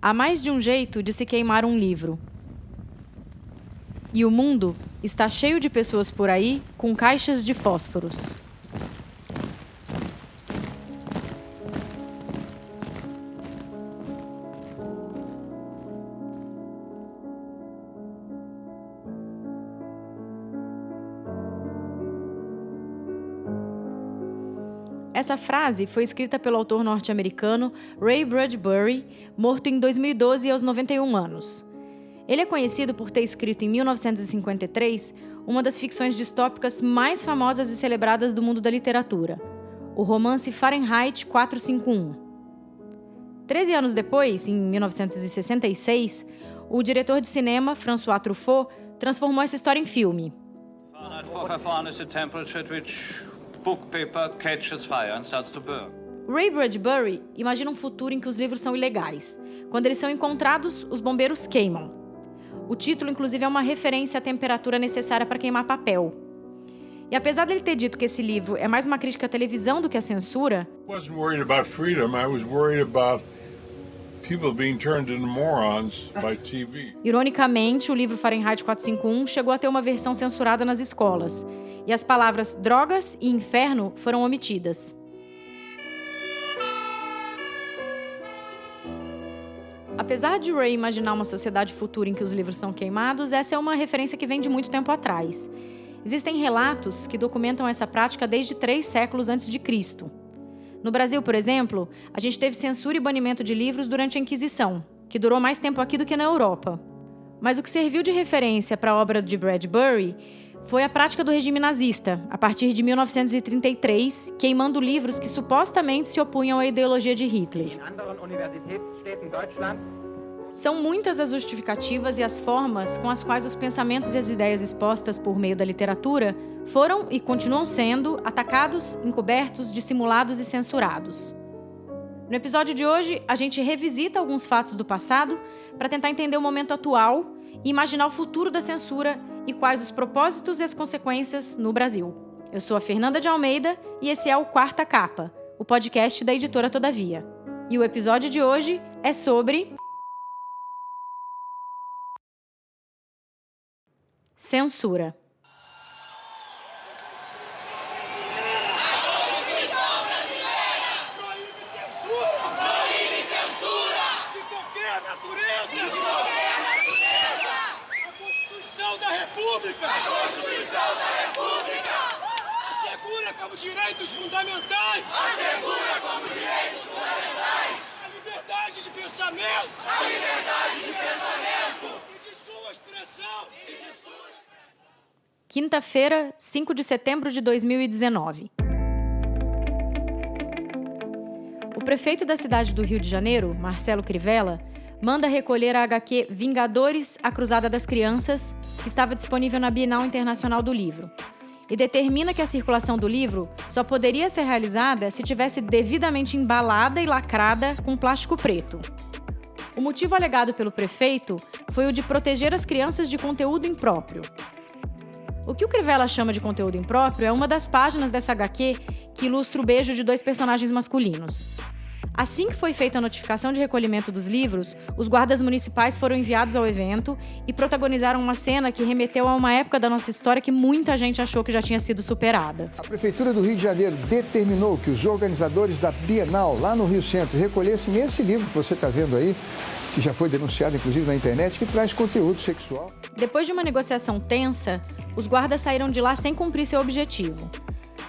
Há mais de um jeito de se queimar um livro. E o mundo está cheio de pessoas por aí com caixas de fósforos. Essa frase foi escrita pelo autor norte-americano Ray Bradbury, morto em 2012 aos 91 anos. Ele é conhecido por ter escrito em 1953 uma das ficções distópicas mais famosas e celebradas do mundo da literatura, o romance Fahrenheit 451. 13 anos depois, em 1966, o diretor de cinema François Truffaut transformou essa história em filme. Ray Bradbury imagina um futuro em que os livros são ilegais. Quando eles são encontrados, os bombeiros queimam. O título, inclusive, é uma referência à temperatura necessária para queimar papel. E apesar dele ter dito que esse livro é mais uma crítica à televisão do que à censura, ironicamente, o livro Fahrenheit 451 chegou a ter uma versão censurada nas escolas. E as palavras drogas e inferno foram omitidas. Apesar de Ray imaginar uma sociedade futura em que os livros são queimados, essa é uma referência que vem de muito tempo atrás. Existem relatos que documentam essa prática desde 3 séculos antes de Cristo. No Brasil, por exemplo, a gente teve censura e banimento de livros durante a Inquisição, que durou mais tempo aqui do que na Europa. Mas o que serviu de referência para a obra de Bradbury foi a prática do regime nazista, a partir de 1933, queimando livros que supostamente se opunham à ideologia de Hitler. São muitas as justificativas e as formas com as quais os pensamentos e as ideias expostas por meio da literatura foram e continuam sendo atacados, encobertos, dissimulados e censurados. No episódio de hoje, a gente revisita alguns fatos do passado para tentar entender o momento atual e imaginar o futuro da censura e quais os propósitos e as consequências no Brasil. Eu sou a Fernanda de Almeida e esse é o Quarta Capa, o podcast da editora Todavia. E o episódio de hoje é sobre censura. A Constituição da República assegura como direitos fundamentais. Assegura como direitos fundamentais a liberdade de pensamento. A liberdade de pensamento e de sua expressão. Quinta-feira, 5 de setembro de 2019. O prefeito da cidade do Rio de Janeiro, Marcelo Crivella, manda recolher a HQ Vingadores, a Cruzada das Crianças, que estava disponível na Bienal Internacional do Livro, e determina que a circulação do livro só poderia ser realizada se tivesse devidamente embalada e lacrada com plástico preto. O motivo alegado pelo prefeito foi o de proteger as crianças de conteúdo impróprio. O que o Crivella chama de conteúdo impróprio é uma das páginas dessa HQ que ilustra o beijo de 2 personagens masculinos. Assim que foi feita a notificação de recolhimento dos livros, os guardas municipais foram enviados ao evento e protagonizaram uma cena que remeteu a uma época da nossa história que muita gente achou que já tinha sido superada. A Prefeitura do Rio de Janeiro determinou que os organizadores da Bienal, lá no Rio Centro, recolhessem esse livro que você está vendo aí, que já foi denunciado inclusive na internet, que traz conteúdo sexual. Depois de uma negociação tensa, os guardas saíram de lá sem cumprir seu objetivo.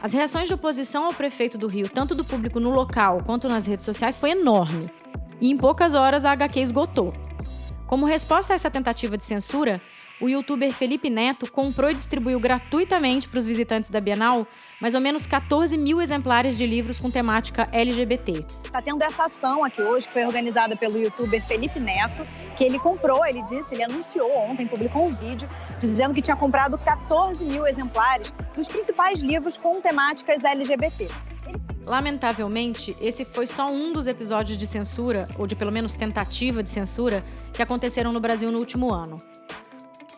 As reações de oposição ao prefeito do Rio, tanto do público no local quanto nas redes sociais, foi enorme. E em poucas horas a HQ esgotou. Como resposta a essa tentativa de censura, o youtuber Felipe Neto comprou e distribuiu gratuitamente para os visitantes da Bienal mais ou menos 14 mil exemplares de livros com temática LGBT. Está tendo essa ação aqui hoje, que foi organizada pelo youtuber Felipe Neto, que ele comprou, ele anunciou ontem, publicou um vídeo dizendo que tinha comprado 14 mil exemplares dos principais livros com temáticas LGBT. Lamentavelmente, esse foi só um dos episódios de censura, ou de pelo menos tentativa de censura, que aconteceram no Brasil no último ano.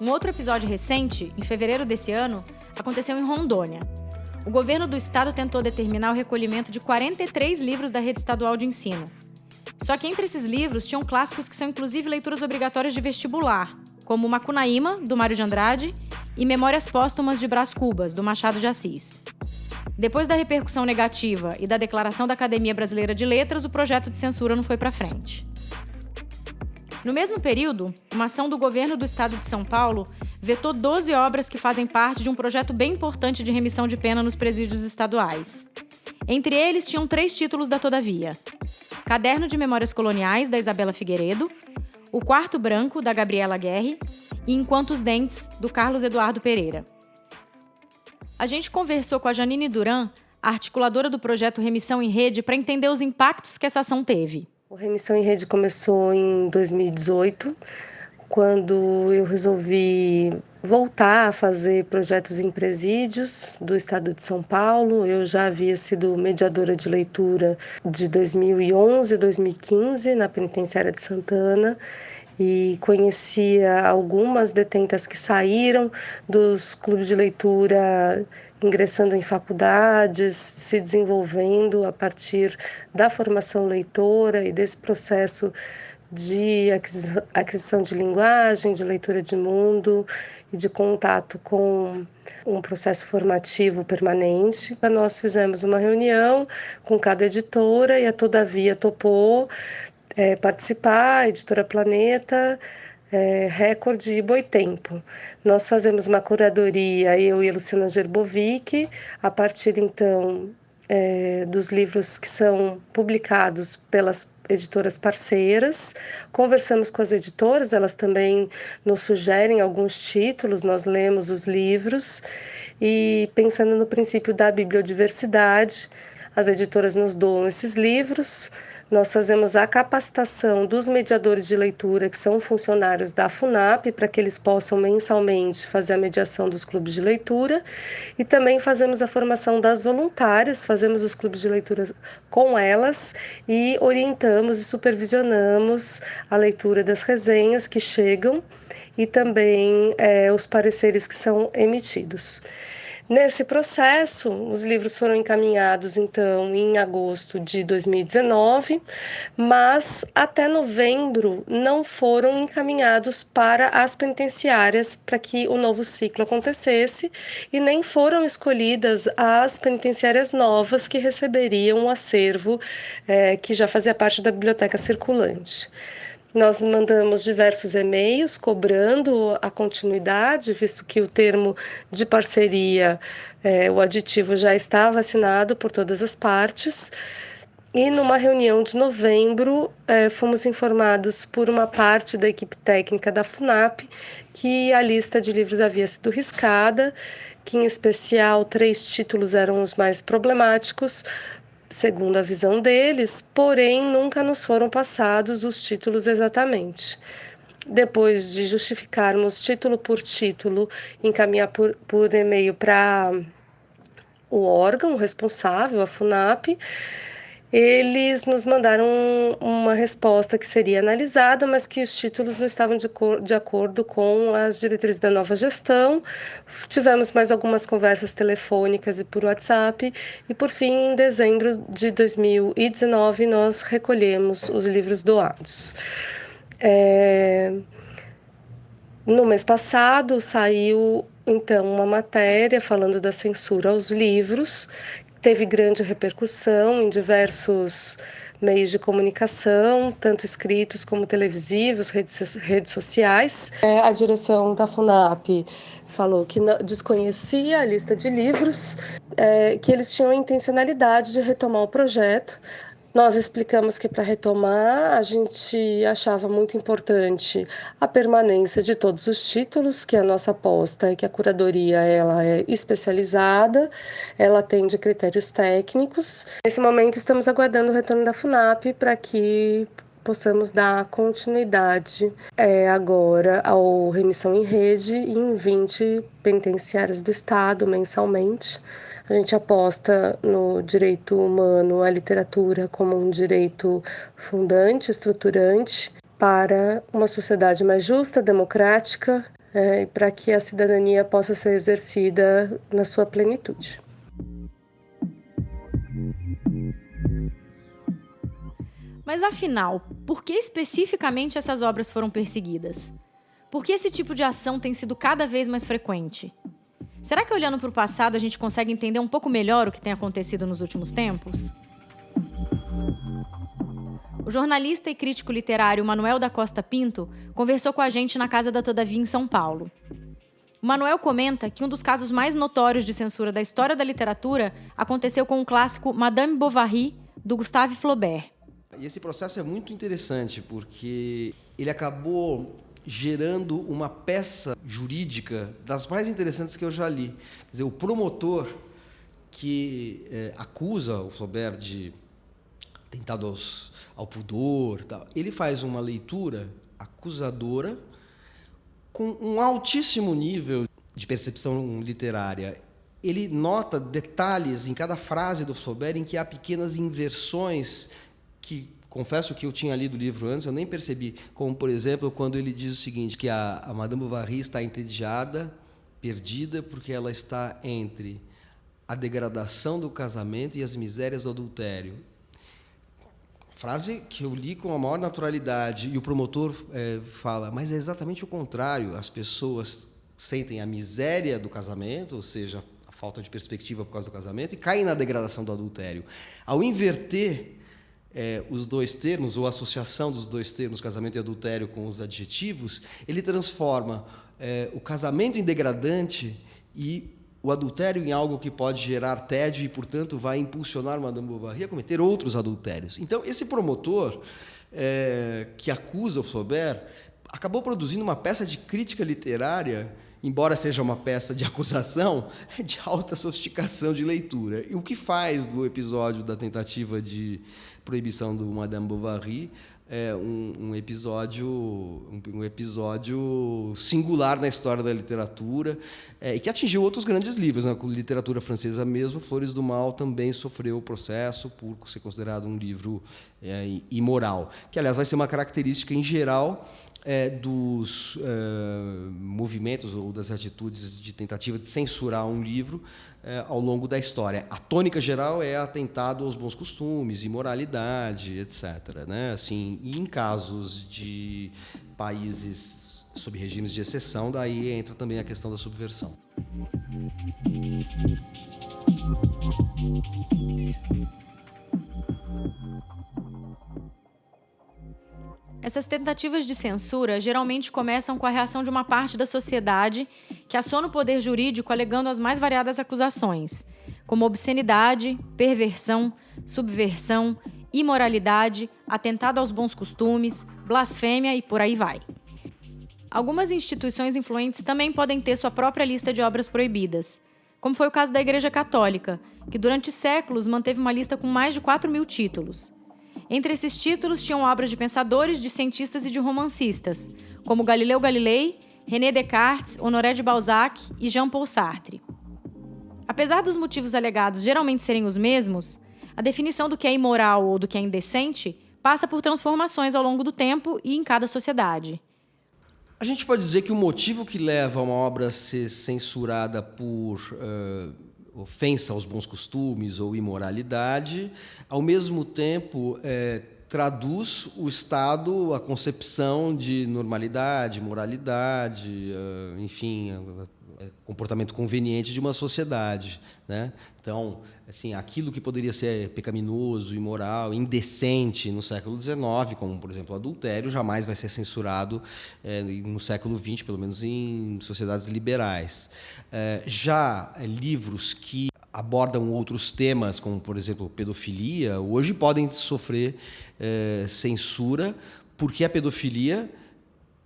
Um outro episódio recente, em fevereiro desse ano, aconteceu em Rondônia. O governo do estado tentou determinar o recolhimento de 43 livros da rede estadual de ensino. Só que entre esses livros tinham clássicos que são inclusive leituras obrigatórias de vestibular, como Macunaíma, do Mário de Andrade, e Memórias Póstumas de Brás Cubas, do Machado de Assis. Depois da repercussão negativa e da declaração da Academia Brasileira de Letras, o projeto de censura não foi para frente. No mesmo período, uma ação do governo do estado de São Paulo vetou 12 obras que fazem parte de um projeto bem importante de remissão de pena nos presídios estaduais. Entre eles tinham 3 títulos da Todavia: Caderno de Memórias Coloniais, da Isabela Figueiredo, O Quarto Branco, da Gabriela Guerri, e Enquanto os Dentes, do Carlos Eduardo Pereira. A gente conversou com a Janine Duran, a articuladora do projeto Remissão em Rede, para entender os impactos que essa ação teve. O Remissão em Rede começou em 2018, quando eu resolvi voltar a fazer projetos em presídios do estado de São Paulo. Eu já havia sido mediadora de leitura de 2011 a 2015 na penitenciária de Santana e conhecia algumas detentas que saíram dos clubes de leitura, ingressando em faculdades, se desenvolvendo a partir da formação leitora e desse processo de aquisição de linguagem, de leitura de mundo e de contato com um processo formativo permanente. Nós fizemos uma reunião com cada editora e a Todavia topou participar, a Editora Planeta, Record e Boitempo. Nós fazemos uma curadoria, eu e a Luciana Gerbovic, a partir então dos livros que são publicados pelas editoras parceiras. Conversamos com as editoras, elas também nos sugerem alguns títulos, nós lemos os livros e, pensando no princípio da bibliodiversidade, as editoras nos doam esses livros. Nós fazemos a capacitação dos mediadores de leitura, que são funcionários da FUNAP, para que eles possam mensalmente fazer a mediação dos clubes de leitura. E também fazemos a formação das voluntárias, fazemos os clubes de leitura com elas e orientamos e supervisionamos a leitura das resenhas que chegam e também os pareceres que são emitidos. Nesse processo, os livros foram encaminhados, então, em agosto de 2019, mas até novembro não foram encaminhados para as penitenciárias para que o novo ciclo acontecesse e nem foram escolhidas as penitenciárias novas que receberiam o acervo que já fazia parte da biblioteca circulante. Nós mandamos diversos e-mails cobrando a continuidade, visto que o termo de parceria, o aditivo já estava assinado por todas as partes. E numa reunião de novembro, fomos informados por uma parte da equipe técnica da FUNAP que a lista de livros havia sido riscada, que em especial 3 títulos eram os mais problemáticos, segundo a visão deles, porém nunca nos foram passados os títulos exatamente. Depois de justificarmos título por título, encaminhar por e-mail para o órgão responsável, a FUNAP, eles nos mandaram uma resposta que seria analisada, mas que os títulos não estavam de acordo com as diretrizes da nova gestão. Tivemos mais algumas conversas telefônicas e por WhatsApp, e por fim, em dezembro de 2019, nós recolhemos os livros doados. No mês passado, saiu então uma matéria falando da censura aos livros. Teve grande repercussão em diversos meios de comunicação, tanto escritos como televisivos, redes sociais. A direção da FUNAP falou que desconhecia a lista de livros, que eles tinham a intencionalidade de retomar o projeto. Nós explicamos que para retomar a gente achava muito importante a permanência de todos os títulos, que a nossa aposta é que a curadoria ela é especializada, ela atende critérios técnicos. Nesse momento estamos aguardando o retorno da FUNAP para que possamos dar continuidade agora ao Remissão em Rede em 20 penitenciárias do estado mensalmente. A gente aposta no direito humano, a literatura como um direito fundante, estruturante para uma sociedade mais justa, democrática, e para que a cidadania possa ser exercida na sua plenitude. Mas afinal, por que especificamente essas obras foram perseguidas? Por que esse tipo de ação tem sido cada vez mais frequente? Será que olhando para o passado a gente consegue entender um pouco melhor o que tem acontecido nos últimos tempos? O jornalista e crítico literário Manuel da Costa Pinto conversou com a gente na Casa da Todavia em São Paulo. O Manuel comenta que um dos casos mais notórios de censura da história da literatura aconteceu com o clássico Madame Bovary, do Gustave Flaubert. E esse processo é muito interessante porque ele acabou gerando uma peça jurídica das mais interessantes que eu já li. Quer dizer, o promotor que acusa o Flaubert de atentado ao pudor, tal, ele faz uma leitura acusadora com um altíssimo nível de percepção literária. Ele nota detalhes em cada frase do Flaubert em que há pequenas inversões que, confesso que eu tinha lido o livro antes, eu nem percebi, como, por exemplo, quando ele diz o seguinte, que a Madame Bovary está entediada, perdida, porque ela está entre a degradação do casamento e as misérias do adultério. Frase que eu li com a maior naturalidade, e o promotor fala, mas é exatamente o contrário, as pessoas sentem a miséria do casamento, ou seja, a falta de perspectiva por causa do casamento, e caem na degradação do adultério. Ao inverter os dois termos, ou a associação dos dois termos, casamento e adultério, com os adjetivos, ele transforma o casamento em degradante e o adultério em algo que pode gerar tédio e, portanto, vai impulsionar Madame Bovary a cometer outros adultérios. Então, esse promotor que acusa o Flaubert acabou produzindo uma peça de crítica literária, embora seja uma peça de acusação, de alta sofisticação de leitura. E o que faz do episódio da tentativa de proibição do Madame Bovary um episódio singular na história da literatura e que atingiu outros grandes livros. Na literatura francesa mesmo, Flores do Mal também sofreu o processo por ser considerado um livro imoral, que, aliás, vai ser uma característica em geral dos movimentos ou das atitudes de tentativa de censurar um livro ao longo da história. A tônica geral é atentado aos bons costumes, imoralidade, etc., né? Assim, e em casos de países sob regimes de exceção, daí entra também a questão da subversão. Essas tentativas de censura geralmente começam com a reação de uma parte da sociedade que aciona o poder jurídico alegando as mais variadas acusações, como obscenidade, perversão, subversão, imoralidade, atentado aos bons costumes, blasfêmia e por aí vai. Algumas instituições influentes também podem ter sua própria lista de obras proibidas, como foi o caso da Igreja Católica, que durante séculos manteve uma lista com mais de 4.000 títulos. Entre esses títulos tinham obras de pensadores, de cientistas e de romancistas, como Galileu Galilei, René Descartes, Honoré de Balzac e Jean-Paul Sartre. Apesar dos motivos alegados geralmente serem os mesmos, a definição do que é imoral ou do que é indecente passa por transformações ao longo do tempo e em cada sociedade. A gente pode dizer que o motivo que leva uma obra a ser censurada por ofensa aos bons costumes ou imoralidade, ao mesmo tempo traduz o Estado, a concepção de normalidade, moralidade, enfim, comportamento conveniente de uma sociedade, né? Então, assim, aquilo que poderia ser pecaminoso, imoral, indecente no século XIX, como, por exemplo, o adultério, jamais vai ser censurado no século XX, pelo menos em sociedades liberais. Já livros que abordam outros temas, como, por exemplo, pedofilia, hoje podem sofrer censura, porque a pedofilia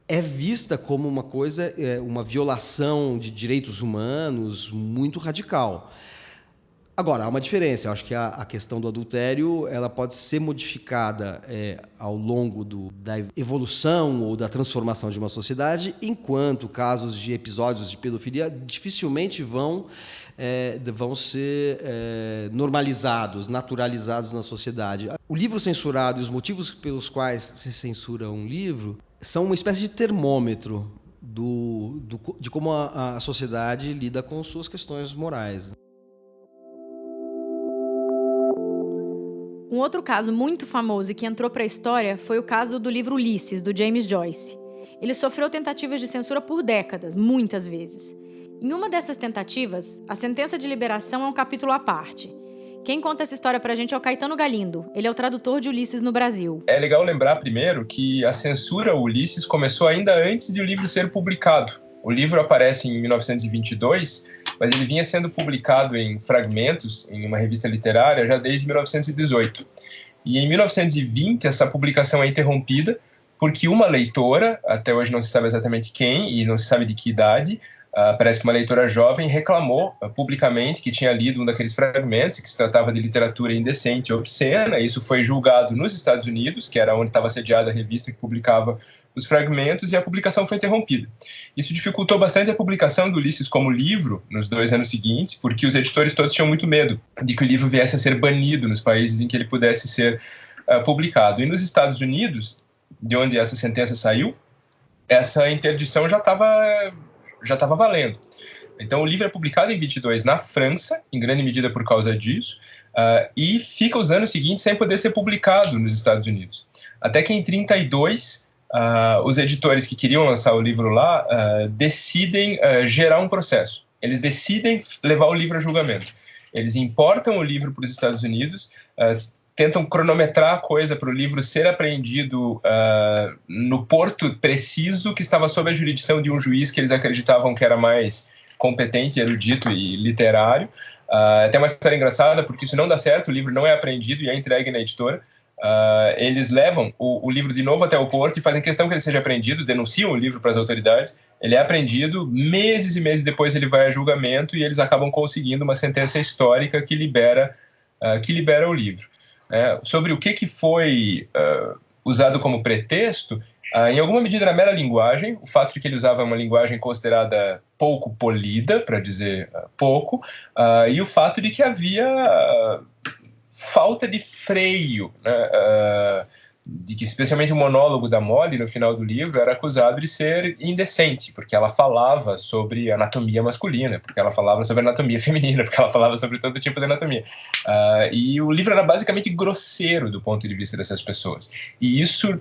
é vista como uma coisa, uma violação de direitos humanos muito radical. Agora, há uma diferença. Eu acho que a questão do adultério ela pode ser modificada ao longo da evolução ou da transformação de uma sociedade, enquanto casos de episódios de pedofilia dificilmente vão ser normalizados, naturalizados na sociedade. O livro censurado e os motivos pelos quais se censura um livro são uma espécie de termômetro de como a sociedade lida com suas questões morais. Um outro caso muito famoso e que entrou para a história foi o caso do livro Ulisses, do James Joyce. Ele sofreu tentativas de censura por décadas, muitas vezes. Em uma dessas tentativas, a sentença de liberação é um capítulo à parte. Quem conta essa história pra gente é o Caetano Galindo. Ele é o tradutor de Ulisses no Brasil. É legal lembrar primeiro que a censura ao Ulisses começou ainda antes de o livro ser publicado. O livro aparece em 1922, mas ele vinha sendo publicado em fragmentos em uma revista literária já desde 1918. E em 1920 essa publicação é interrompida porque uma leitora, até hoje não se sabe exatamente quem e não se sabe de que idade, parece que uma leitora jovem reclamou publicamente que tinha lido um daqueles fragmentos e que se tratava de literatura indecente e obscena. Isso foi julgado nos Estados Unidos, que era onde estava sediada a revista que publicava os fragmentos, e a publicação foi interrompida. Isso dificultou bastante a publicação do Ulisses como livro nos 2 anos seguintes, porque os editores todos tinham muito medo de que o livro viesse a ser banido nos países em que ele pudesse ser publicado. E nos Estados Unidos, de onde essa sentença saiu, essa interdição já estava valendo. Então o livro é publicado em 22 na França, em grande medida por causa disso, e fica os anos seguintes sem poder ser publicado nos Estados Unidos. Até que em 32, os editores que queriam lançar o livro lá decidem gerar um processo. Eles decidem levar o livro a julgamento. Eles importam o livro para os Estados Unidos, tentam cronometrar a coisa para o livro ser apreendido no porto preciso que estava sob a jurisdição de um juiz que eles acreditavam que era mais competente, erudito e literário. Tem uma história engraçada, porque isso não dá certo, o livro não é apreendido e é entregue na editora. Eles levam o livro de novo até o porto e fazem questão que ele seja apreendido, denunciam o livro para as autoridades, ele é apreendido, meses e meses depois ele vai a julgamento e eles acabam conseguindo uma sentença histórica que libera o livro. Sobre o que foi usado como pretexto, em alguma medida era mera linguagem, o fato de que ele usava uma linguagem considerada pouco polida, para dizer pouco, e o fato de que havia falta de freio, né? De que especialmente o monólogo da Molly no final do livro era acusado de ser indecente, porque ela falava sobre anatomia masculina, porque ela falava sobre anatomia feminina, porque ela falava sobre todo tipo de anatomia. E o livro era basicamente grosseiro do ponto de vista dessas pessoas. E isso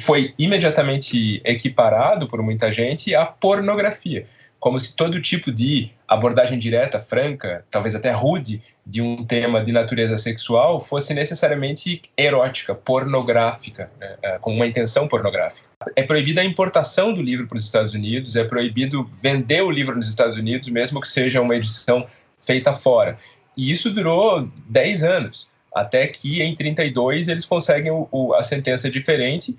foi imediatamente equiparado por muita gente à pornografia, como se todo tipo de abordagem direta, franca, talvez até rude, de um tema de natureza sexual fosse necessariamente erótica, pornográfica, né? Com uma intenção pornográfica. É proibida a importação do livro para os Estados Unidos, é proibido vender o livro nos Estados Unidos, mesmo que seja uma edição feita fora. E isso durou 10 anos, até que em 32 eles conseguem a sentença diferente,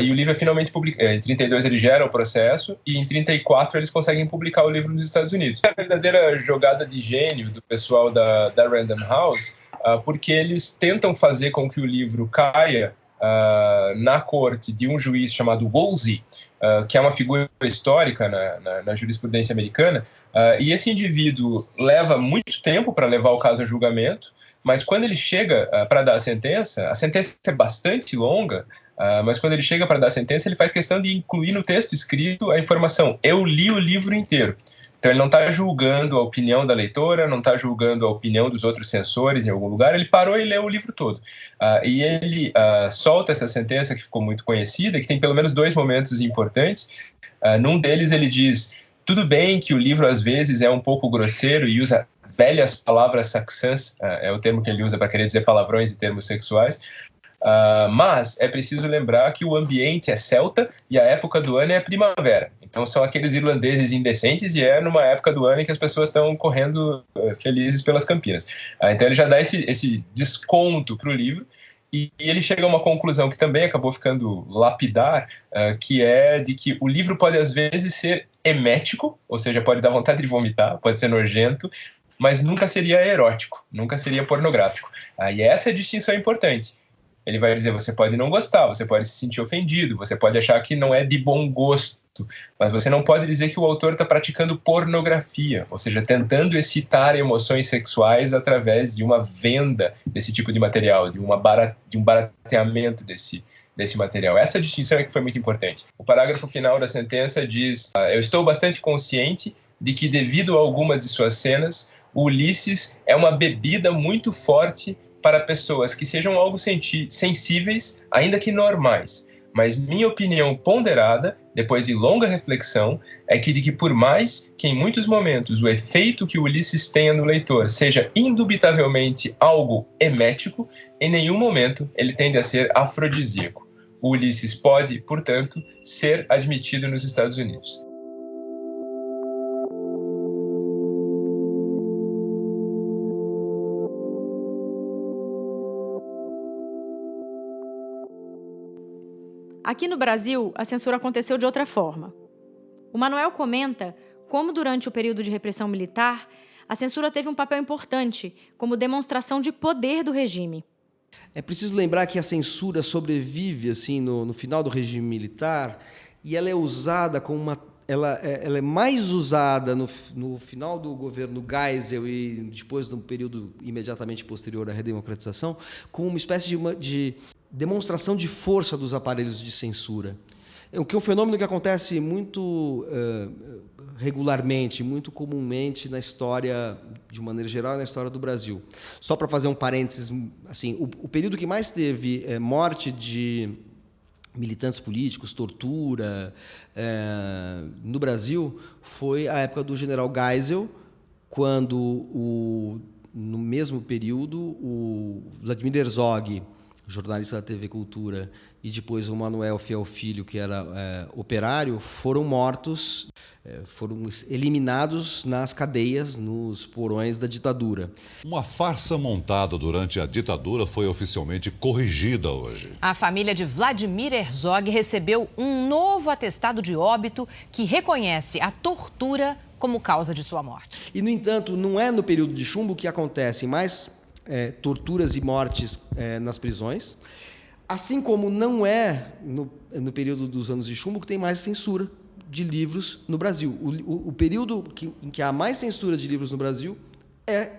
e o livro é finalmente publicado. Em 32 ele gera o processo e em 34 eles conseguem publicar o livro nos Estados Unidos. É uma verdadeira jogada de gênio do pessoal da Random House, porque eles tentam fazer com que o livro caia na corte de um juiz chamado Woolsey, que é uma figura histórica na jurisprudência americana, e esse indivíduo leva muito tempo para levar o caso a julgamento, mas quando ele chega para dar a sentença é bastante longa, mas quando ele chega para dar a sentença, ele faz questão de incluir no texto escrito a informação: eu li o livro inteiro. Então ele não está julgando a opinião da leitora, não está julgando a opinião dos outros censores em algum lugar, ele parou e leu o livro todo. E ele solta essa sentença que ficou muito conhecida, que tem pelo menos 2 momentos importantes. Num deles ele diz: tudo bem que o livro às vezes é um pouco grosseiro e usa velhas palavras saxãs, é o termo que ele usa para querer dizer palavrões e termos sexuais, mas é preciso lembrar que o ambiente é celta e a época do ano é a primavera. Então são aqueles irlandeses indecentes e é numa época do ano em que as pessoas estão correndo felizes pelas campinas. Então ele já dá esse desconto para o livro. E ele chega a uma conclusão que também acabou ficando lapidar, que é de que o livro pode às vezes ser emético, ou seja, pode dar vontade de vomitar, pode ser nojento, mas nunca seria erótico, nunca seria pornográfico. E essa distinção é importante. Ele vai dizer: você pode não gostar, você pode se sentir ofendido, você pode achar que não é de bom gosto, mas você não pode dizer que o autor está praticando pornografia, ou seja, tentando excitar emoções sexuais através de uma venda desse tipo de material, de um barateamento desse material. Essa distinção é que foi muito importante. O parágrafo final da sentença diz: eu estou bastante consciente de que, devido a algumas de suas cenas, o Ulisses é uma bebida muito forte para pessoas que sejam algo sensíveis, ainda que normais. Mas minha opinião ponderada, depois de longa reflexão, é de que por mais que em muitos momentos o efeito que Ulisses tenha no leitor seja indubitavelmente algo emético, em nenhum momento ele tende a ser afrodisíaco. O Ulisses pode, portanto, ser admitido nos Estados Unidos. Aqui no Brasil, a censura aconteceu de outra forma. O Manuel comenta como, durante o período de repressão militar, a censura teve um papel importante como demonstração de poder do regime. É preciso lembrar que a censura sobrevive assim no final do regime militar e ela é usada como ela é mais usada no final do governo Geisel e depois no período imediatamente posterior à redemocratização como uma espécie de demonstração de força dos aparelhos de censura. O que é um fenômeno que acontece muito regularmente, muito comumente na história, de maneira geral, na história do Brasil. Só para fazer um parênteses, assim, o período que mais teve morte de militantes políticos, tortura, no Brasil, foi a época do general Geisel, quando, no mesmo período, o Vladimir Herzog, jornalista da TV Cultura, e depois o Manuel Fiel Filho, que era operário, foram mortos, foram eliminados nas cadeias, nos porões da ditadura. Uma farsa montada durante a ditadura foi oficialmente corrigida hoje. A família de Vladimir Herzog recebeu um novo atestado de óbito que reconhece a tortura como causa de sua morte. E, no entanto, não é no período de chumbo que acontecem mais torturas e mortes nas prisões, assim como não é no período dos anos de chumbo que tem mais censura de livros no Brasil. O período em que há mais censura de livros no Brasil é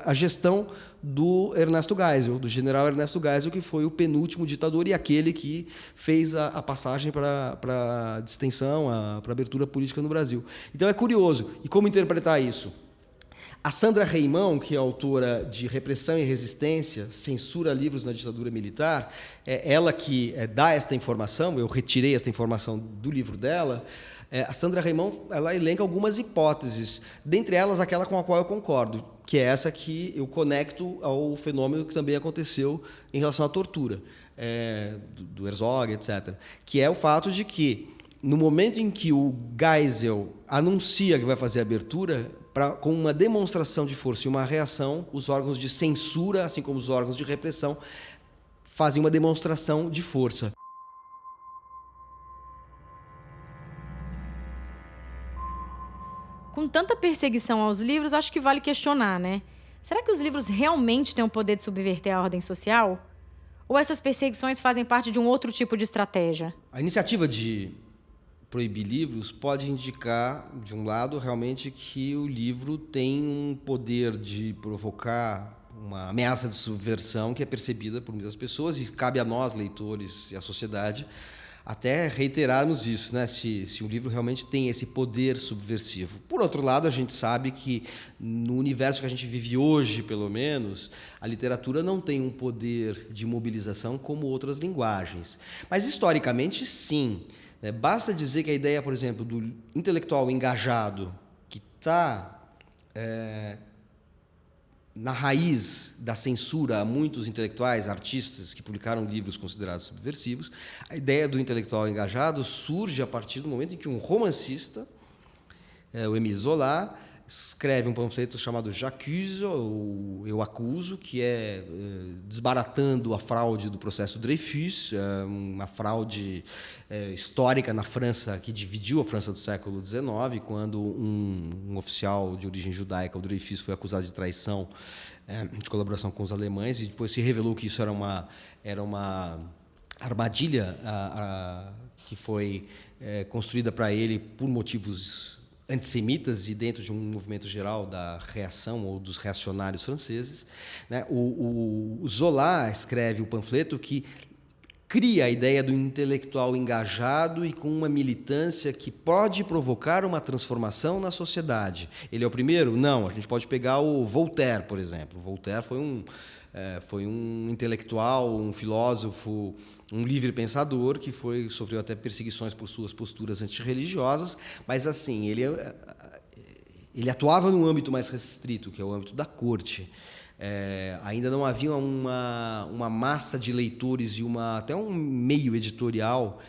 a gestão do Ernesto Geisel, do general Ernesto Geisel, que foi o penúltimo ditador e aquele que fez a passagem para a distensão, para a abertura política no Brasil. Então é curioso. E como interpretar isso? A Sandra Reimão, que é autora de Repressão e Resistência, Censura Livros na Ditadura Militar, é ela que dá esta informação, eu retirei esta informação do livro dela. A Sandra Reimão, ela elenca algumas hipóteses, dentre elas aquela com a qual eu concordo, que é essa que eu conecto ao fenômeno que também aconteceu em relação à tortura, do Herzog, etc., que é o fato de que, no momento em que o Geisel anuncia que vai fazer a abertura, com uma demonstração de força e uma reação, os órgãos de censura, assim como os órgãos de repressão, fazem uma demonstração de força. Com tanta perseguição aos livros, acho que vale questionar, né? Será que os livros realmente têm o poder de subverter a ordem social? Ou essas perseguições fazem parte de um outro tipo de estratégia? A iniciativa de proibir livros pode indicar, de um lado, realmente que o livro tem um poder de provocar uma ameaça de subversão que é percebida por muitas pessoas e cabe a nós, leitores e a sociedade, até reiterarmos isso, né? Se o livro realmente tem esse poder subversivo. Por outro lado, a gente sabe que no universo que a gente vive hoje, pelo menos, a literatura não tem um poder de mobilização como outras linguagens. Mas, historicamente, sim. Basta dizer que a ideia, por exemplo, do intelectual engajado, que está na raiz da censura a muitos intelectuais, artistas que publicaram livros considerados subversivos, a ideia do intelectual engajado surge a partir do momento em que um romancista, o Émile Zola, escreve um panfleto chamado J'accuse, ou Eu Acuso, que é desbaratando a fraude do processo Dreyfus, uma fraude histórica na França, que dividiu a França do século XIX, quando um oficial de origem judaica, o Dreyfus, foi acusado de traição, de colaboração com os alemães, e depois se revelou que isso era uma armadilha que foi construída para ele por motivos antissemitas e dentro de um movimento geral da reação ou dos reacionários franceses, né? O Zola escreve o panfleto que cria a ideia do intelectual engajado e com uma militância que pode provocar uma transformação na sociedade. Ele é o primeiro? Não. A gente pode pegar o Voltaire, por exemplo. Voltaire foi um intelectual, um filósofo, um livre pensador que sofreu até perseguições por suas posturas antirreligiosas, mas assim, ele atuava num âmbito mais restrito, que é o âmbito da corte. Ainda não havia uma massa de leitores e até um meio editorial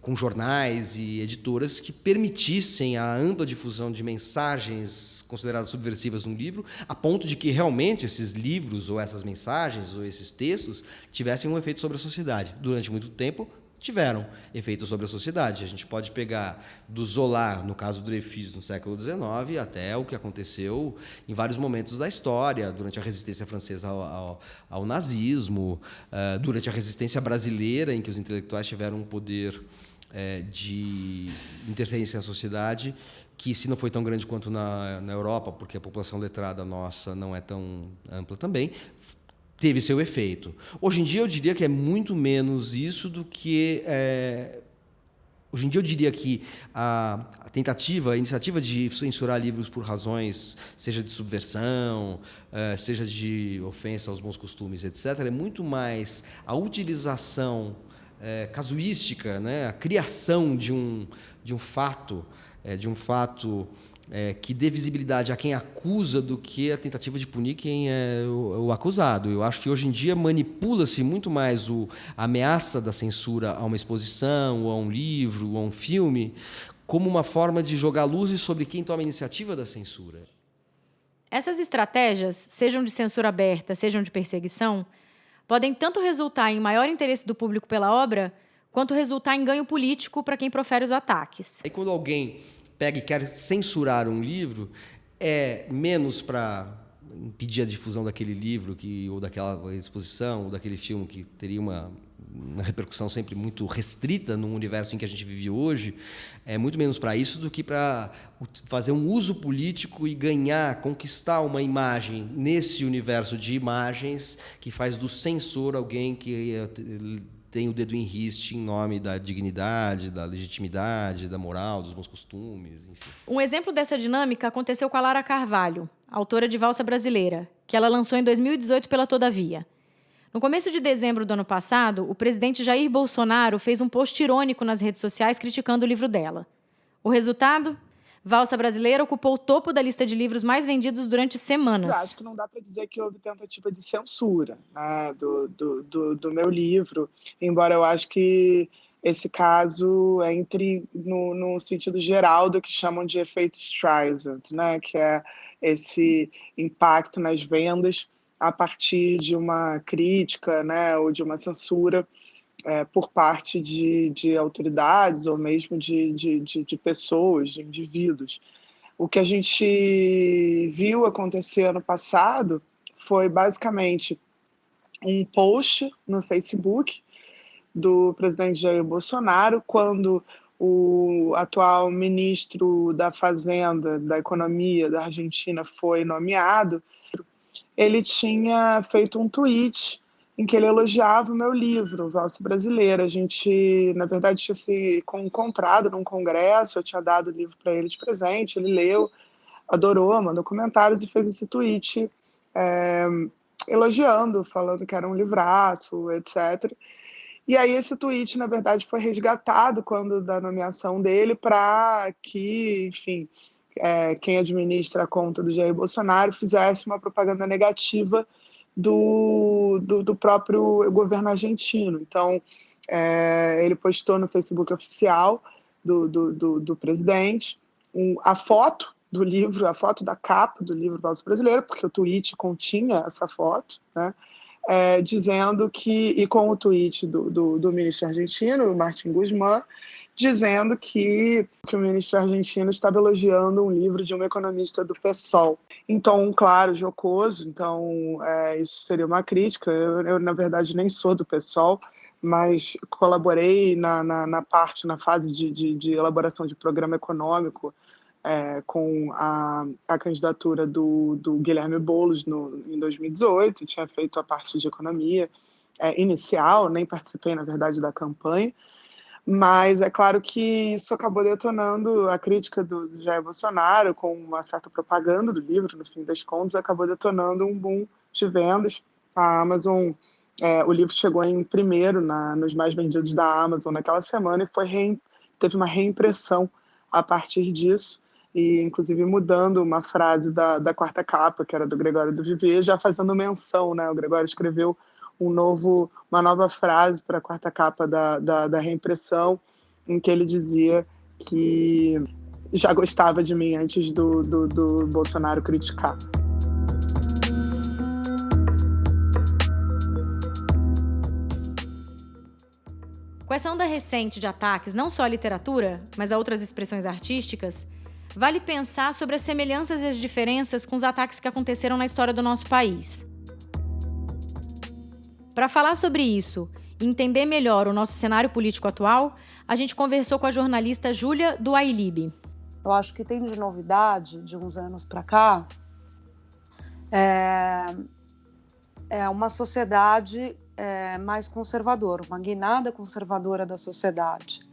com jornais e editoras que permitissem a ampla difusão de mensagens consideradas subversivas num livro, a ponto de que realmente esses livros ou essas mensagens ou esses textos tivessem um efeito sobre a sociedade. Durante muito tempo, tiveram efeitos sobre a sociedade. A gente pode pegar do Zola, no caso do Dreyfus, no século XIX, até o que aconteceu em vários momentos da história, durante a resistência francesa ao nazismo, durante a resistência brasileira, em que os intelectuais tiveram um poder de interferência na sociedade, que se não foi tão grande quanto na Europa, porque a população letrada nossa não é tão ampla também, teve seu efeito. Hoje em dia eu diria que é muito menos isso do que... Hoje em dia eu diria que a iniciativa de censurar livros por razões, seja de subversão, seja de ofensa aos bons costumes, etc., é muito mais a utilização casuística, né, a criação de um fato que dê visibilidade a quem acusa do que a tentativa de punir quem é o acusado. Eu acho que hoje em dia manipula-se muito mais a ameaça da censura a uma exposição, ou a um livro, ou a um filme, como uma forma de jogar luzes sobre quem toma a iniciativa da censura. Essas estratégias, sejam de censura aberta, sejam de perseguição, podem tanto resultar em maior interesse do público pela obra, quanto resultar em ganho político para quem profere os ataques. E quando alguém pega e quer censurar um livro, é menos para impedir a difusão daquele livro ou daquela exposição, ou daquele filme que teria uma repercussão sempre muito restrita no universo em que a gente vive hoje, é muito menos para isso do que para fazer um uso político e conquistar uma imagem nesse universo de imagens que faz do censor alguém que tem o dedo em riste em nome da dignidade, da legitimidade, da moral, dos bons costumes, enfim. Um exemplo dessa dinâmica aconteceu com a Lara Carvalho, autora de Valsa Brasileira, que ela lançou em 2018 pela Todavia. No começo de dezembro do ano passado, o presidente Jair Bolsonaro fez um post irônico nas redes sociais criticando o livro dela. O resultado? Valsa Brasileira ocupou o topo da lista de livros mais vendidos durante semanas. Acho que não dá para dizer que houve tentativa de censura, né, do meu livro, embora eu acho que esse caso entre no sentido geral do que chamam de efeito Streisand, né, que é esse impacto nas vendas a partir de uma crítica, né, ou de uma censura por parte de autoridades ou mesmo de pessoas, de indivíduos. O que a gente viu acontecer ano passado foi basicamente um post no Facebook do presidente Jair Bolsonaro, quando o atual ministro da Fazenda, da Economia da Argentina foi nomeado. Ele tinha feito um tweet em que ele elogiava o meu livro, Valsa Brasileira. A gente, na verdade, tinha se encontrado num congresso, eu tinha dado o livro para ele de presente, ele leu, adorou, mandou comentários e fez esse tweet elogiando, falando que era um livraço, etc. E aí esse tweet, na verdade, foi resgatado quando da nomeação dele para que, enfim, quem administra a conta do Jair Bolsonaro fizesse uma propaganda negativa do próprio governo argentino. Então, ele postou no Facebook oficial do presidente a foto do livro, a foto da capa do livro Valsa Brasileira, porque o tweet continha essa foto, né? Dizendo que, e com o tweet do ministro argentino, Martín Guzmán, dizendo que o ministro argentino estava elogiando um livro de um economista do PSOL. Em tom, claro, jocoso, então isso seria uma crítica. Eu, na verdade, nem sou do PSOL, mas colaborei na fase de elaboração de programa econômico com a candidatura do Guilherme Boulos em 2018, tinha feito a parte de economia inicial, nem participei, na verdade, da campanha, mas é claro que isso acabou detonando a crítica do Jair Bolsonaro, com uma certa propaganda do livro, no fim das contas, acabou detonando um boom de vendas. A Amazon, o livro chegou em primeiro nos mais vendidos da Amazon naquela semana e teve uma reimpressão a partir disso, e inclusive mudando uma frase da quarta capa, que era do Gregório do Vivier, já fazendo menção, né? O Gregório escreveu uma nova frase para a quarta capa da reimpressão, em que ele dizia que já gostava de mim antes do Bolsonaro criticar. Com essa onda recente de ataques, não só à literatura, mas a outras expressões artísticas, vale pensar sobre as semelhanças e as diferenças com os ataques que aconteceram na história do nosso país. Para falar sobre isso e entender melhor o nosso cenário político atual, a gente conversou com a jornalista Júlia do Ailib. Eu acho que tem de novidade, de uns anos para cá, uma sociedade mais conservadora, uma guinada conservadora da sociedade.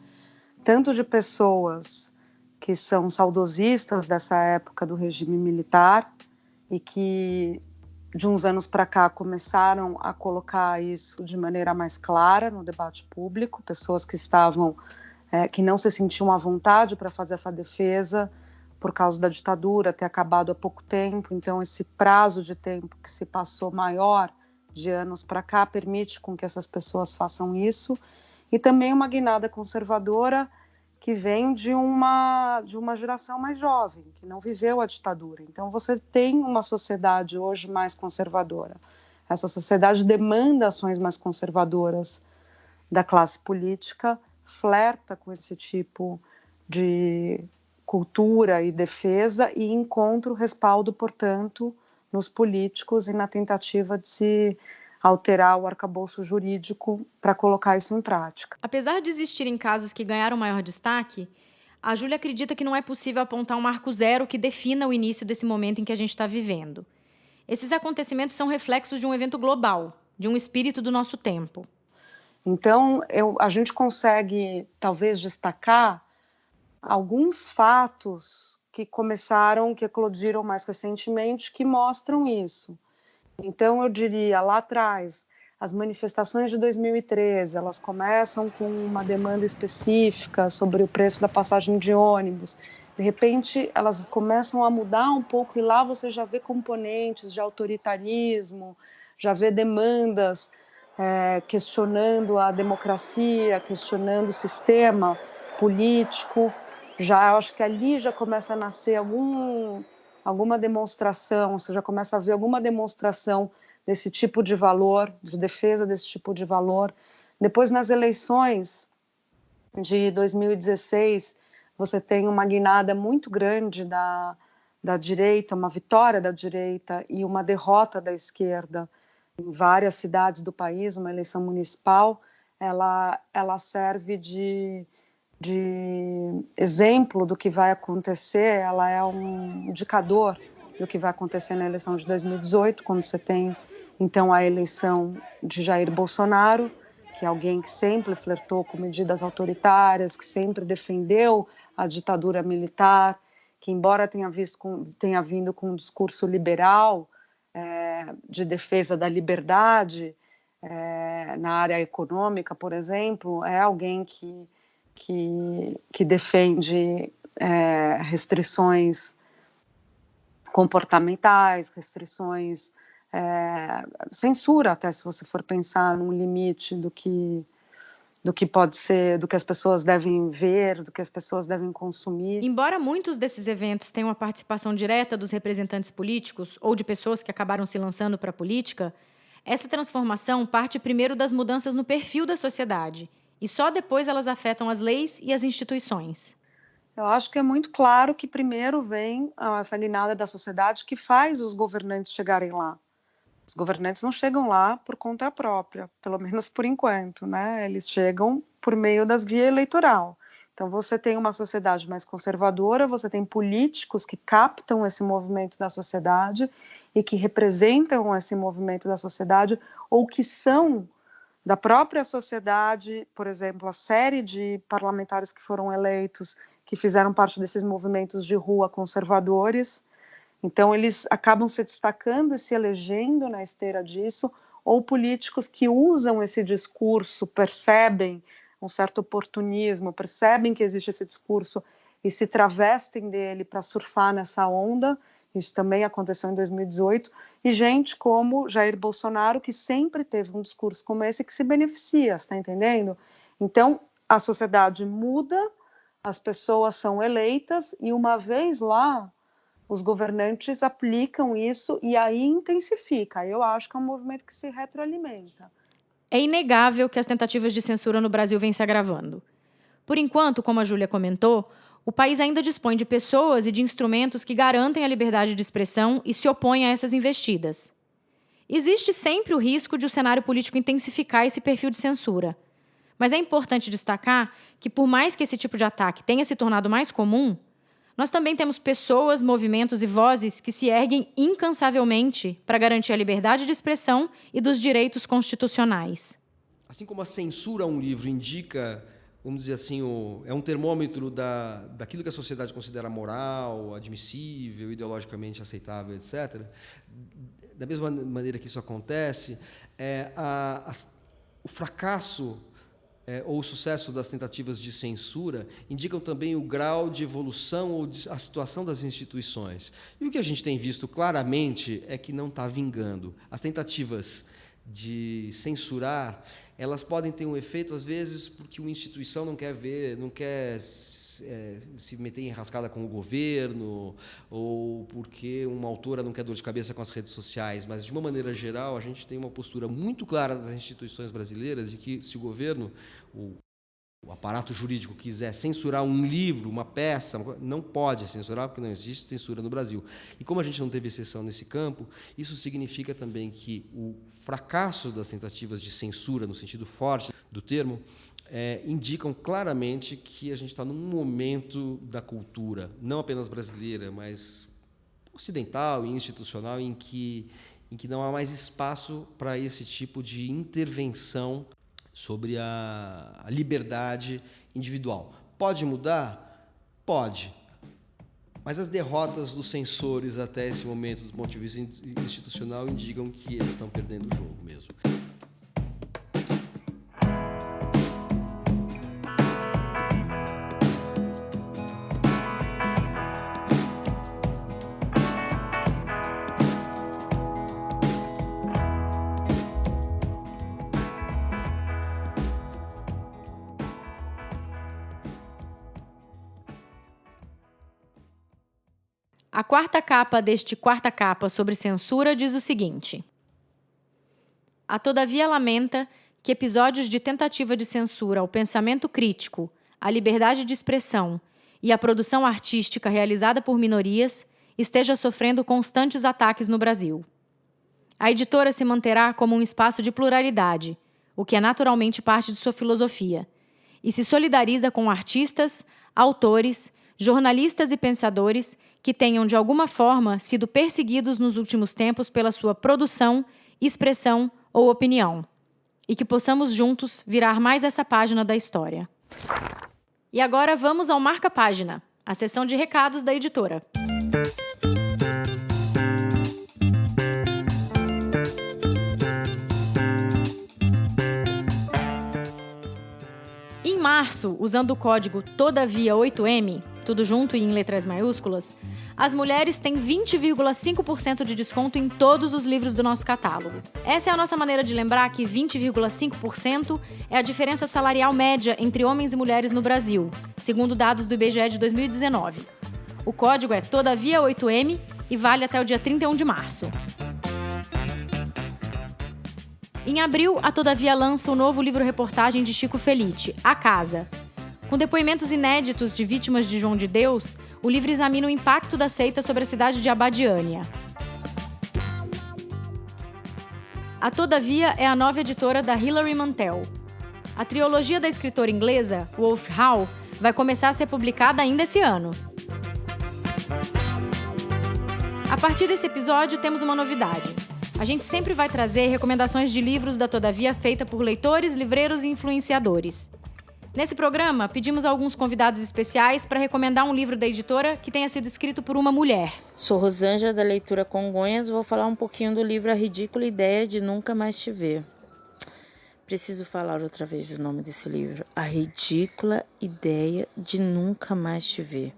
Tanto de pessoas que são saudosistas dessa época do regime militar e que de uns anos para cá começaram a colocar isso de maneira mais clara no debate público, pessoas que não se sentiam à vontade para fazer essa defesa por causa da ditadura ter acabado há pouco tempo, então esse prazo de tempo que se passou maior de anos para cá permite com que essas pessoas façam isso, e também uma guinada conservadora que vem de uma geração mais jovem, que não viveu a ditadura. Então você tem uma sociedade hoje mais conservadora. Essa sociedade demanda ações mais conservadoras da classe política, flerta com esse tipo de cultura e defesa e encontra o respaldo, portanto, nos políticos e na tentativa de se alterar o arcabouço jurídico para colocar isso em prática. Apesar de existirem casos que ganharam maior destaque, a Júlia acredita que não é possível apontar um marco zero que defina o início desse momento em que a gente está vivendo. Esses acontecimentos são reflexos de um evento global, de um espírito do nosso tempo. Então, a gente consegue, talvez, destacar alguns fatos que eclodiram mais recentemente, que mostram isso. Então, eu diria, lá atrás, as manifestações de 2013, elas começam com uma demanda específica sobre o preço da passagem de ônibus. De repente, elas começam a mudar um pouco e lá você já vê componentes de autoritarismo, já vê demandas questionando a democracia, questionando o sistema político. Eu acho que ali já começa a nascer alguma demonstração, você já começa a ver alguma demonstração desse tipo de valor, de defesa desse tipo de valor. Depois, nas eleições de 2016, você tem uma guinada muito grande da direita, uma vitória da direita e uma derrota da esquerda em várias cidades do país. Uma eleição municipal, ela serve de exemplo do que vai acontecer, ela é um indicador do que vai acontecer na eleição de 2018, quando você tem, então, a eleição de Jair Bolsonaro, que é alguém que sempre flertou com medidas autoritárias, que sempre defendeu a ditadura militar, que, embora tenha vindo com um discurso liberal, de defesa da liberdade, na área econômica, por exemplo, é alguém que defende restrições comportamentais, restrições, censura, até se você for pensar num limite do que pode ser, do que as pessoas devem ver, do que as pessoas devem consumir. Embora muitos desses eventos tenham a participação direta dos representantes políticos ou de pessoas que acabaram se lançando para a política, essa transformação parte primeiro das mudanças no perfil da sociedade, e só depois elas afetam as leis e as instituições. Eu acho que é muito claro que primeiro vem essa guinada da sociedade que faz os governantes chegarem lá. Os governantes não chegam lá por conta própria, pelo menos por enquanto, né? Eles chegam por meio das vias eleitoral. Então você tem uma sociedade mais conservadora, você tem políticos que captam esse movimento da sociedade e que representam esse movimento da sociedade ou que são da própria sociedade, por exemplo, a série de parlamentares que foram eleitos, que fizeram parte desses movimentos de rua conservadores. Então, eles acabam se destacando e se elegendo na esteira disso, ou políticos que usam esse discurso, percebem um certo oportunismo, percebem que existe esse discurso e se travestem dele para surfar nessa onda. Isso também aconteceu em 2018. E gente como Jair Bolsonaro, que sempre teve um discurso como esse que se beneficia, está entendendo? Então, a sociedade muda, as pessoas são eleitas e uma vez lá, os governantes aplicam isso e aí intensifica. Eu acho que é um movimento que se retroalimenta. É inegável que as tentativas de censura no Brasil vêm se agravando. Por enquanto, como a Júlia comentou, o país ainda dispõe de pessoas e de instrumentos que garantem a liberdade de expressão e se opõem a essas investidas. Existe sempre o risco de o cenário político intensificar esse perfil de censura. Mas é importante destacar que, por mais que esse tipo de ataque tenha se tornado mais comum, nós também temos pessoas, movimentos e vozes que se erguem incansavelmente para garantir a liberdade de expressão e dos direitos constitucionais. Assim como a censura a um livro indica, vamos dizer assim, é um termômetro daquilo que a sociedade considera moral, admissível, ideologicamente aceitável, etc., da mesma maneira que isso acontece, o fracasso ou o sucesso das tentativas de censura indicam também o grau de evolução ou a situação das instituições. E o que a gente tem visto claramente é que não está vingando. As tentativas de censurar, elas podem ter um efeito, às vezes, porque uma instituição não quer se meter em enrascada com o governo, ou porque uma autora não quer dor de cabeça com as redes sociais, mas, de uma maneira geral, a gente tem uma postura muito clara das instituições brasileiras de que, se o governo, o aparato jurídico quiser censurar um livro, uma peça, não pode censurar, porque não existe censura no Brasil. E como a gente não teve exceção nesse campo, isso significa também que o fracasso das tentativas de censura, no sentido forte do termo, indicam claramente que a gente está num momento da cultura, não apenas brasileira, mas ocidental e institucional, em que não há mais espaço para esse tipo de intervenção sobre a liberdade individual. Pode mudar? Pode. Mas as derrotas dos censores até esse momento, do ponto de vista institucional, indicam que eles estão perdendo o jogo mesmo. A quarta capa deste Quarta Capa sobre censura diz o seguinte: a todavia lamenta que episódios de tentativa de censura ao pensamento crítico, à liberdade de expressão e à produção artística realizada por minorias esteja sofrendo constantes ataques no Brasil. A editora se manterá como um espaço de pluralidade, o que é naturalmente parte de sua filosofia, e se solidariza com artistas, autores, jornalistas e pensadores que tenham, de alguma forma, sido perseguidos nos últimos tempos pela sua produção, expressão ou opinião, e que possamos juntos virar mais essa página da história. E agora vamos ao Marca Página, a seção de recados da editora. Em março, usando o código TODAVIA8M, tudo junto e em letras maiúsculas, as mulheres têm 20,5% de desconto em todos os livros do nosso catálogo. Essa é a nossa maneira de lembrar que 20,5% é a diferença salarial média entre homens e mulheres no Brasil, segundo dados do IBGE de 2019. O código é TODAVIA8M e vale até o dia 31 de março. Em abril, a Todavia lança o novo livro-reportagem de Chico Felitti, A Casa. Com depoimentos inéditos de vítimas de João de Deus, o livro examina o impacto da seita sobre a cidade de Abadiânia. A Todavia é a nova editora da Hilary Mantel. A trilogia da escritora inglesa, Wolf Hall, vai começar a ser publicada ainda esse ano. A partir desse episódio, temos uma novidade. A gente sempre vai trazer recomendações de livros da Todavia feita por leitores, livreiros e influenciadores. Nesse programa, pedimos a alguns convidados especiais para recomendar um livro da editora que tenha sido escrito por uma mulher. Sou Rosângela, da Leitura Congonhas, vou falar um pouquinho do livro A Ridícula Ideia de Nunca Mais Te Ver. Preciso falar outra vez o nome desse livro. A Ridícula Ideia de Nunca Mais Te Ver.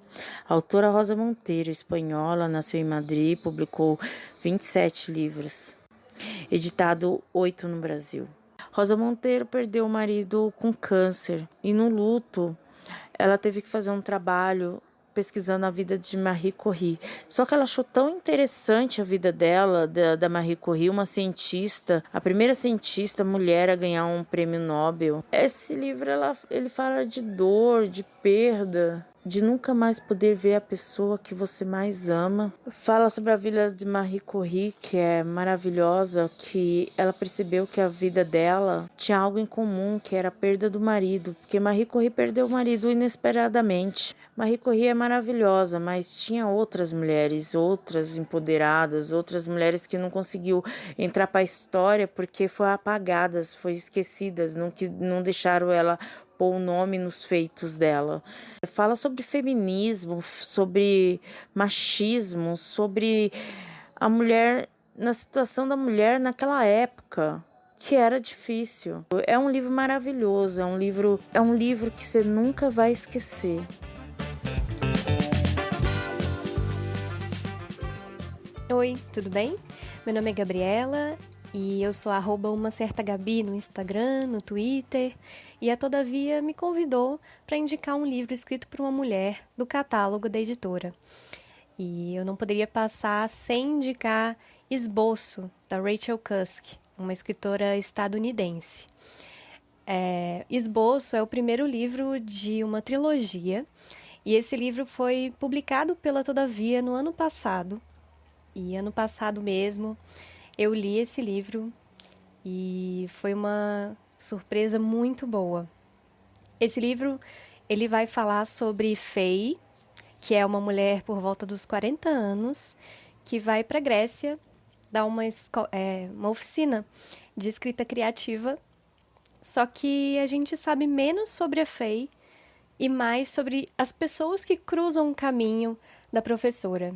A autora Rosa Monteiro, espanhola, nasceu em Madrid, publicou 27 livros, editado 8 no Brasil. Rosa Monteiro perdeu o marido com câncer e no luto ela teve que fazer um trabalho pesquisando a vida de Marie Curie. Só que ela achou tão interessante a vida dela, da Marie Curie, uma cientista, a primeira cientista mulher a ganhar um prêmio Nobel. Esse livro ele fala de dor, de perda, de nunca mais poder ver a pessoa que você mais ama. Fala sobre a vida de Marie Curie, que é maravilhosa, que ela percebeu que a vida dela tinha algo em comum, que era a perda do marido, porque Marie Curie perdeu o marido inesperadamente. Marie Curie é maravilhosa, mas tinha outras mulheres, outras empoderadas, outras mulheres que não conseguiu entrar para a história porque foram apagadas, foram esquecidas, não deixaram ela pôr o nome nos feitos dela. Fala sobre feminismo, sobre machismo, sobre a mulher, na situação da mulher naquela época, que era difícil. É um livro maravilhoso, é um livro que você nunca vai esquecer. Oi, tudo bem? Meu nome é Gabriela e eu sou @umacertagabi no Instagram, no Twitter, e a Todavia me convidou para indicar um livro escrito por uma mulher do catálogo da editora. E eu não poderia passar sem indicar Esboço, da Rachel Cusk, uma escritora estadunidense. Esboço é o primeiro livro de uma trilogia, e esse livro foi publicado pela Todavia no ano passado. E ano passado mesmo eu li esse livro e foi uma surpresa muito boa. Esse livro ele vai falar sobre Faye, que é uma mulher por volta dos 40 anos, que vai para a Grécia dar uma oficina de escrita criativa, só que a gente sabe menos sobre a Faye e mais sobre as pessoas que cruzam o caminho da professora.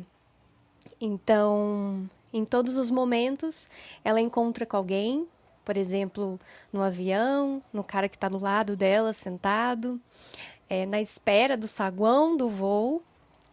Então, em todos os momentos, ela encontra com alguém, por exemplo, no avião, no cara que está do lado dela, sentado, na espera do saguão do voo,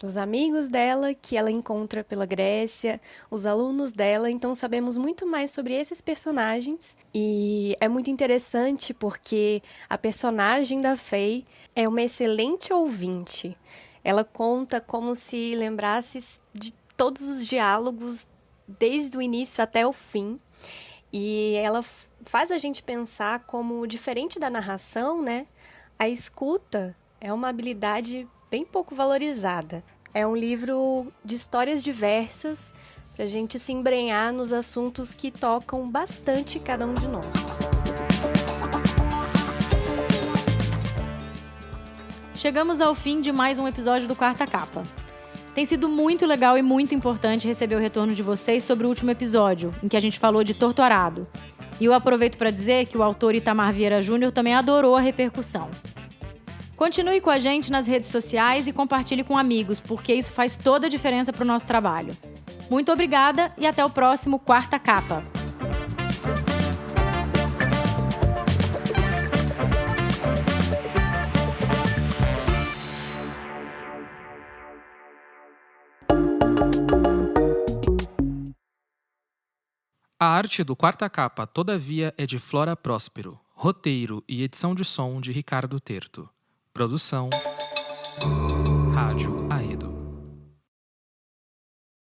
os amigos dela que ela encontra pela Grécia, os alunos dela. Então, sabemos muito mais sobre esses personagens. E é muito interessante porque a personagem da Faye é uma excelente ouvinte. Ela conta como se lembrasse de todos os diálogos, desde o início até o fim, e ela faz a gente pensar como, diferente da narração, né, a escuta é uma habilidade bem pouco valorizada. É um livro de histórias diversas, para a gente se embrenhar nos assuntos que tocam bastante cada um de nós. Chegamos ao fim de mais um episódio do Quarta Capa. Tem sido muito legal e muito importante receber o retorno de vocês sobre o último episódio, em que a gente falou de Torto Arado. E eu aproveito para dizer que o autor Itamar Vieira Júnior também adorou a repercussão. Continue com a gente nas redes sociais e compartilhe com amigos, porque isso faz toda a diferença para o nosso trabalho. Muito obrigada e até o próximo Quarta Capa. A arte do Quarta Capa, Todavia, é de Flora Próspero. Roteiro e edição de som de Ricardo Terto. Produção Rádio